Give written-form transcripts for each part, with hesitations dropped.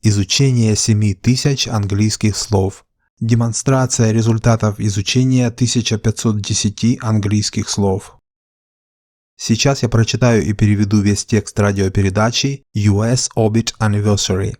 Изучение 7000 английских слов. Демонстрация результатов изучения 1510 английских слов. Сейчас я прочитаю и переведу весь текст радиопередачи US Orbit Anniversary.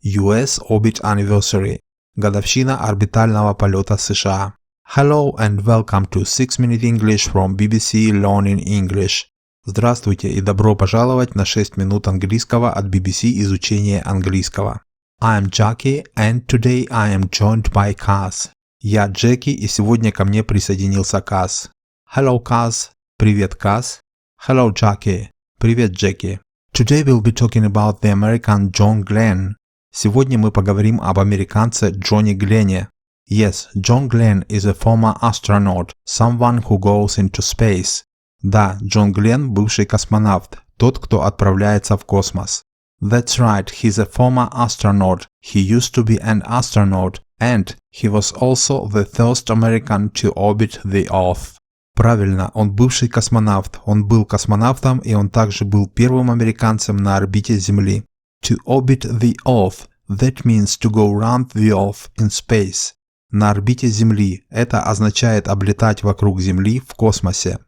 US Orbit Anniversary. Годовщина орбитального полета США. Hello and welcome to 6-Minute English from BBC Learning English. Здравствуйте и добро пожаловать на 6 минут английского от BBC изучения английского. I am Jackie and today I am joined by Kaz. Я Джеки и сегодня ко мне присоединился Каз. Hello, Kaz. Привет, Каз. Hello, Jackie. Привет, Джеки. Today we'll be talking about the American John Glenn. Сегодня мы поговорим об американце Джонни Гленне. Yes, John Glenn is a former astronaut, someone who goes into space. Да, Джон Гленн – бывший космонавт, тот, кто отправляется в космос. That's right, he's a former astronaut. He used to be an astronaut, and he was also the first American to orbit the Earth. Правильно, он бывший космонавт. Он был космонавтом, и он также был первым американцем на орбите Земли. To orbit the Earth, that means to go round the Earth in space. На орбите Земли – это означает облетать вокруг Земли в космосе.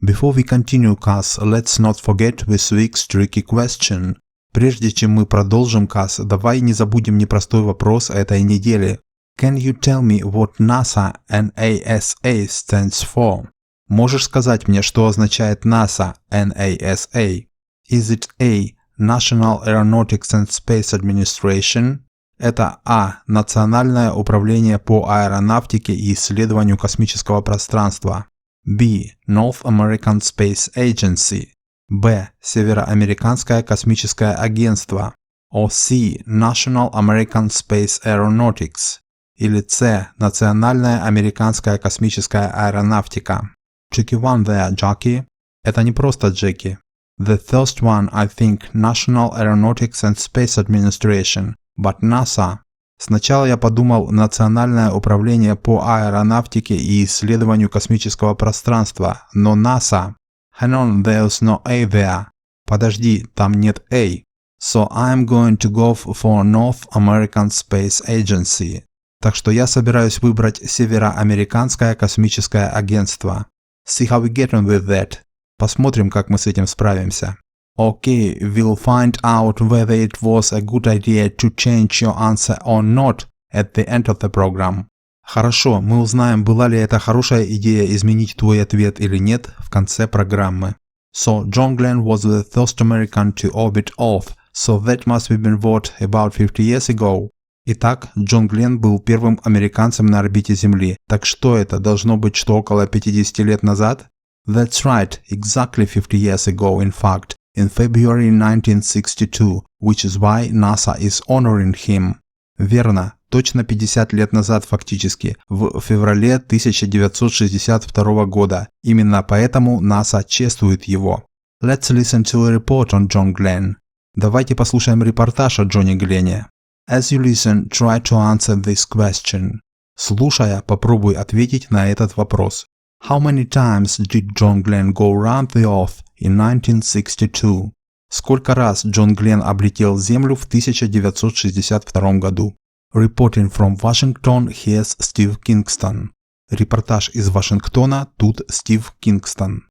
Before we continue, Kaz, let's not forget this week's tricky question. Прежде чем мы продолжим, Kaz, давай не забудем непростой вопрос этой недели. Can you tell me what NASA NASA stands for? Можешь сказать мне, что означает NASA NASA? Is it A. National Aeronautics and Space Administration? Это А. Национальное управление по аэронавтике и исследованию космического пространства. B. North American Space Agency. Б. Североамериканское космическое агентство. Or C. National American Space Aeronautics. Или С. Национальная американская космическая аэронавтика. Tricky one there, Jackie. Это не просто Джеки. The first one, I think, National Aeronautics and Space Administration, but NASA. Сначала я подумал Национальное управление по аэронавтике и исследованию космического пространства, но NASA. Hang on, there's no A there. Подожди, там нет A. So I'm going to go for North American Space Agency. Так что я собираюсь выбрать Североамериканское космическое агентство. See how we get on with that. Посмотрим, как мы с этим справимся. Okay, we'll find out whether it was a good idea to change your answer or not at the end of the program. Хорошо, мы узнаем, была ли это хорошая идея изменить твой ответ или нет в конце программы. So, John Glenn was the first American to orbit Earth, so that must have been what, about 50 years ago? Итак, Джон Гленн был первым американцем на орбите Земли. Так что это, должно быть, что около 50 лет назад? That's right, exactly 50 years ago, in fact. In February 1962, which is why NASA is honoring him. Верно, точно 50 лет назад фактически, в феврале 1962 года. Именно поэтому НАСА чествует его. Let's listen to a report on John Glenn. Давайте послушаем репортаж о Джонни Гленне. As you listen, try to answer this question. Слушая, попробуй ответить на этот вопрос. How many times did John Glenn go round the Earth in 1962? Сколько раз Джон Гленн облетел Землю в 1962 году? Reporting from Washington, here's Steve Kingston. Репортаж из Вашингтона, тут Стив Кингстон.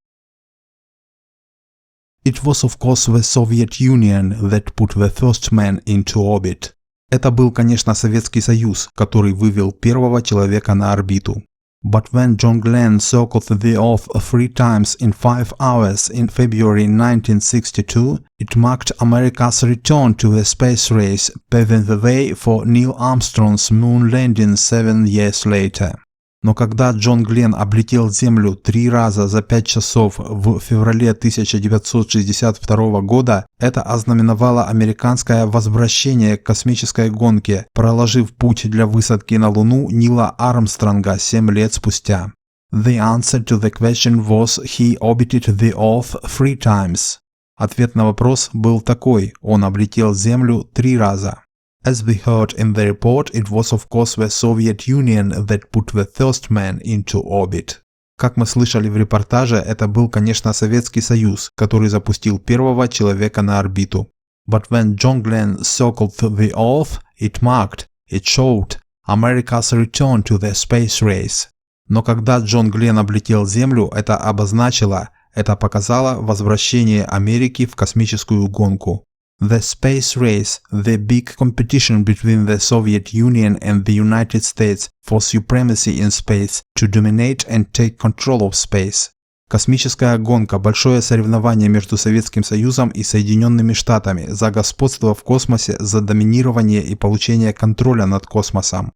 It was of course the Soviet Union that put the first man into orbit. Это был, конечно, Советский Союз, который вывел первого человека на орбиту. But when John Glenn circled the Earth 3 times in 5 hours in February 1962, it marked America's return to the space race, paving the way for Neil Armstrong's moon landing 7 years later. Но когда Джон Гленн облетел Землю 3 раза за 5 часов в феврале 1962 года, это ознаменовало американское возвращение к космической гонке, проложив путь для высадки на Луну Нила Армстронга 7 лет спустя. The answer to the question was he orbited the Earth 3 times. Ответ на вопрос был такой: он облетел Землю 3 раза. As we heard in the report, it was of course the Soviet Union that put the first man into orbit. Как мы слышали в репортаже, это был, конечно, Советский Союз, который запустил первого человека на орбиту. But when John Glenn circled the Earth, it showed America's return to the space race. Но когда Джон Гленн облетел Землю, это показало возвращение Америки в космическую гонку. The space race, the big competition between the Soviet Union and the United States for supremacy in space, to dominate and take control of space. Космическая гонка – большое соревнование между Советским Союзом и Соединенными Штатами за господство в космосе, за доминирование и получение контроля над космосом.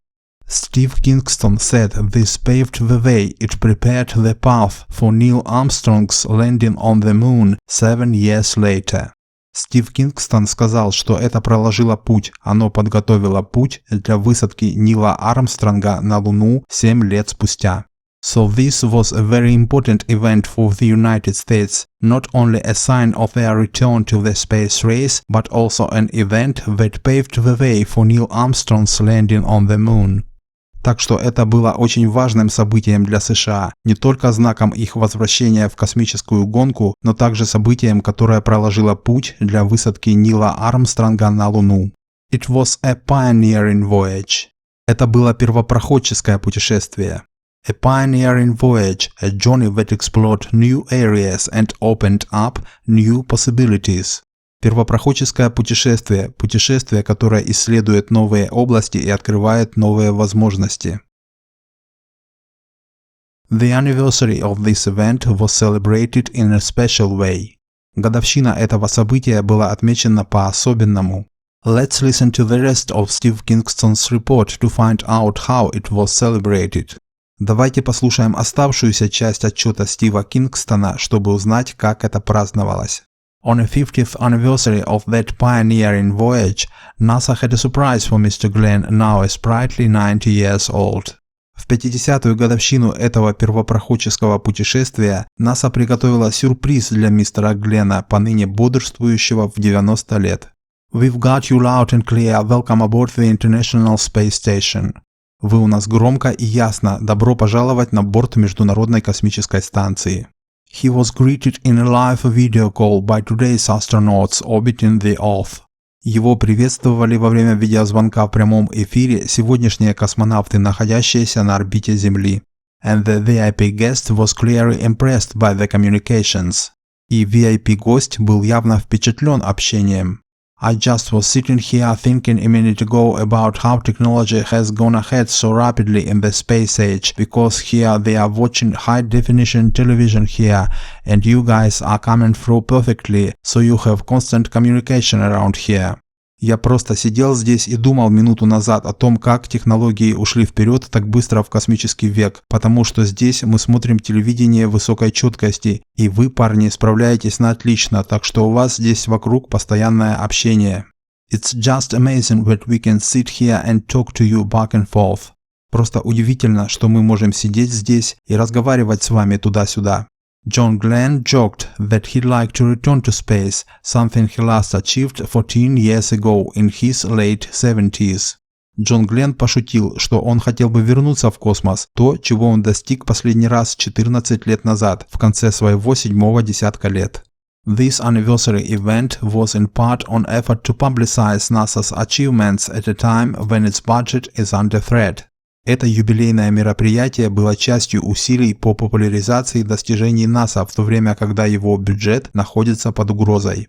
Steve Kingston said this paved the way, it prepared the path for Neil Armstrong's landing on the moon 7 years later. Стив Кингстон сказал, что это проложило путь, оно подготовило путь для высадки Нила Армстронга на Луну 7 лет спустя. So this was a very important event for the United States, not only a sign of their return to the space race, but also an event that paved the way for Neil Armstrong's landing on the moon. Так что это было очень важным событием для США, не только знаком их возвращения в космическую гонку, но также событием, которое проложило путь для высадки Нила Армстронга на Луну. It was a pioneering voyage. Это было первопроходческое путешествие. A pioneering voyage, a journey that explored new areas and opened up new possibilities. Первопроходческое путешествие – путешествие, которое исследует новые области и открывает новые возможности. The anniversary of this event was celebrated in a special way. Годовщина этого события была отмечена по-особенному. Let's listen to the rest of Steve Kingston's report to find out how it was celebrated. Давайте послушаем оставшуюся часть отчета Стива Кингстона, чтобы узнать, как это праздновалось. On the 50th anniversary of that pioneering voyage, NASA had a surprise for Mr. Glenn, now a sprightly 90 years old. В 50-ю годовщину этого первопроходческого путешествия НАСА приготовила сюрприз для мистера Гленна, поныне бодрствующего в 90 лет. We've got you loud and clear. Welcome aboard the International Space Station. Вы у нас громко и ясно. Добро пожаловать на борт Международной космической станции. He was greeted in a live video call by today's astronauts orbiting the Earth. Его приветствовали во время видеозвонка в прямом эфире сегодняшние космонавты, находящиеся на орбите Земли. And the VIP guest was clearly impressed by the communications. И VIP-гость был явно впечатлен общением. I just was sitting here thinking a minute ago about how technology has gone ahead so rapidly in the space age, because here they are watching high-definition television here, and you guys are coming through perfectly, so you have constant communication around here. Я просто сидел здесь и думал минуту назад о том, как технологии ушли вперед так быстро в космический век, потому что здесь мы смотрим телевидение высокой четкости, и вы, парни, справляетесь на отлично, так что у вас здесь вокруг постоянное общение. It's just amazing that we can sit here and talk to you back and forth. Просто удивительно, что мы можем сидеть здесь и разговаривать с вами туда-сюда. John Glenn joked that he'd like to return to space, something he last achieved 14 years ago in his late 70s. Джон Гленн пошутил, что он хотел бы вернуться в космос, то, чего он достиг последний раз 14 лет назад, в конце своего седьмого десятка лет. This anniversary event was in part an effort to publicize NASA's achievements at a time when its budget is under threat. Это юбилейное мероприятие было частью усилий по популяризации достижений НАСА в то время, когда его бюджет находится под угрозой.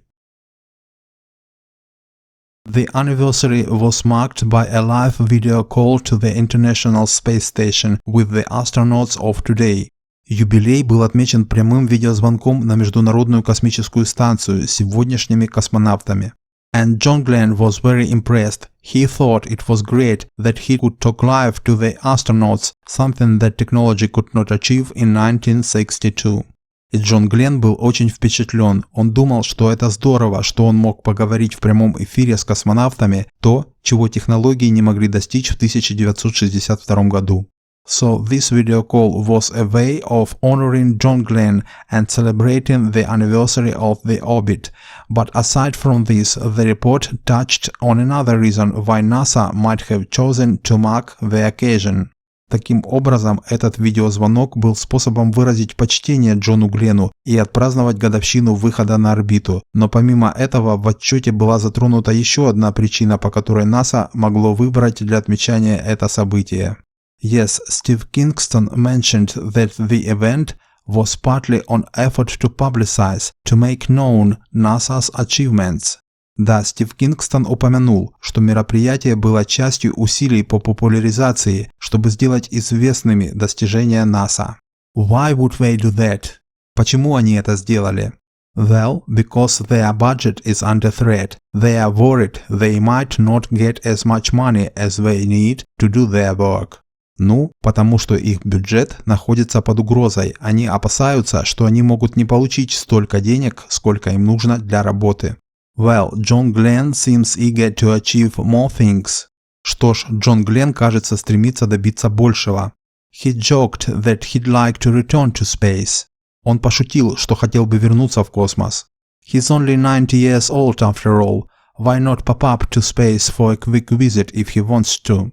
The anniversary was marked by a live video call to the International Space Station with the astronauts of today. Юбилей был отмечен прямым видеозвонком на Международную космическую станцию с сегодняшними космонавтами. And John Glenn was very impressed. He thought it was great that he could talk live to the astronauts, something that technology could not achieve in 1962. И Джон Гленн был очень впечатлен. Он думал, что это здорово, что он мог поговорить в прямом эфире с космонавтами, то, чего технологии не могли достичь в 1962 году. So this video call was a way of honoring John Glenn and celebrating the anniversary of the orbit. But aside from this, the report touched on another reason why NASA might have chosen to mark the occasion. Таким образом, этот видеозвонок был способом выразить почтение Джону Гленну и отпраздновать годовщину выхода на орбиту. Но помимо этого в отчете была затронута еще одна причина, по которой НАСА могло выбрать для отмечания это событие. Yes, Steve Kingston mentioned that the event was partly an effort to publicize, to make known NASA's achievements. Да, Стив Кингстон упомянул, что мероприятие было частью усилий по популяризации, чтобы сделать известными достижения НАСА. Why would they do that? Почему они это сделали? Well, because their budget is under threat. They are worried they might not get as much money as they need to do their work. Ну, потому что их бюджет находится под угрозой. Они опасаются, что они могут не получить столько денег, сколько им нужно для работы. Well, John Glenn seems eager to achieve more things. Что ж, Джон Гленн, кажется, стремится добиться большего. He joked that he'd like to return to space. Он пошутил, что хотел бы вернуться в космос. He's only 90 years old after all. Why not pop up to space for a quick visit if he wants to?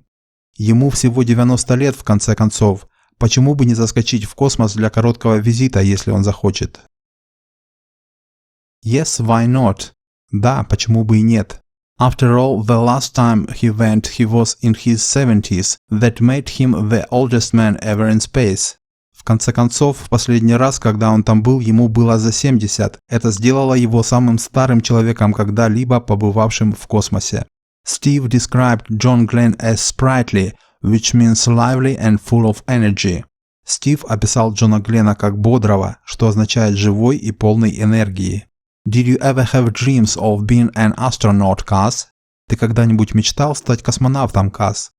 Ему всего 90 лет, в конце концов. Почему бы не заскочить в космос для короткого визита, если он захочет? Yes, why not? Да, почему бы и нет? After all, the last time he went he was in his 70s. That made him the oldest man ever in space. В конце концов, в последний раз, когда он там был, ему было за 70. Это сделало его самым старым человеком, когда-либо побывавшим в космосе. Steve described John Glenn as sprightly, which means lively and full of energy. Стив описал Джона Гленна как бодрого, что означает живой и полный энергии. Did you ever have dreams of being an astronaut, Cass? Ты когда-нибудь мечтал стать космонавтом, Cass?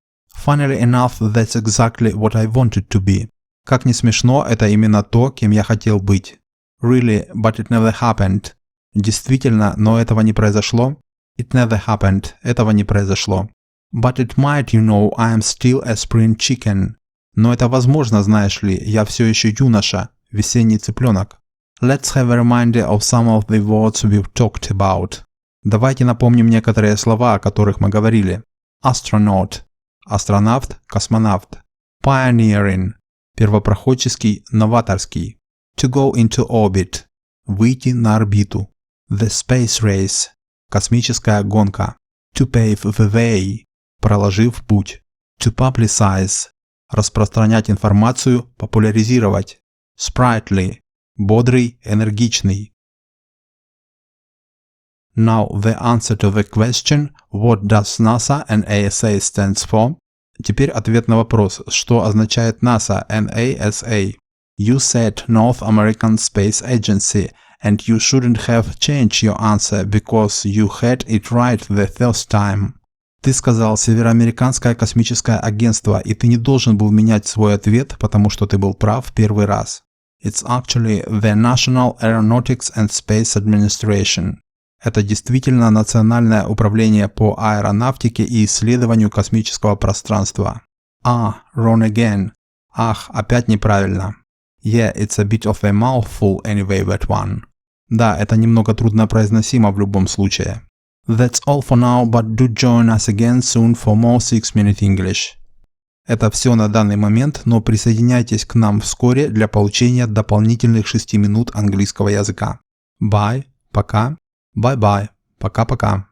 Funnily enough, that's exactly what I wanted to be. Как ни смешно, это именно то, кем я хотел быть. Really, but it never happened. Действительно, но этого не произошло. It never happened. Этого не произошло. But it might, you know, I am still a spring chicken. Но это возможно, знаешь ли, я все еще юноша, весенний цыпленок. Let's have a reminder of some of the words we've talked about. Давайте напомним некоторые слова, о которых мы говорили. Astronaut – астронавт, космонавт. Pioneering – первопроходческий, новаторский. To go into orbit – выйти на орбиту. The space race – космическая гонка. To pave the way – проложив путь. To publicize – распространять информацию, популяризировать. Sprightly – бодрый, энергичный. Now the answer to the question, what does NASA and ASA stands for? Теперь ответ на вопрос, что означает NASA and ASA. You said North American Space Agency, and you shouldn't have changed your answer because you had it right the first time. Ты сказал Североамериканское космическое агентство, и ты не должен был менять свой ответ, потому что ты был прав в первый раз. It's actually the National Aeronautics and Space Administration. Это действительно Национальное управление по аэронавтике и исследованию космического пространства. Wrong again. Ах, опять неправильно. Yeah, it's a bit of a mouthful anyway, that one. Да, это немного труднопроизносимо в любом случае. That's all for now, but do join us again soon for more 6-minute English. Это все на данный момент, но присоединяйтесь к нам вскоре для получения дополнительных 6 минут английского языка. Bye, пока. Bye-bye, пока-пока.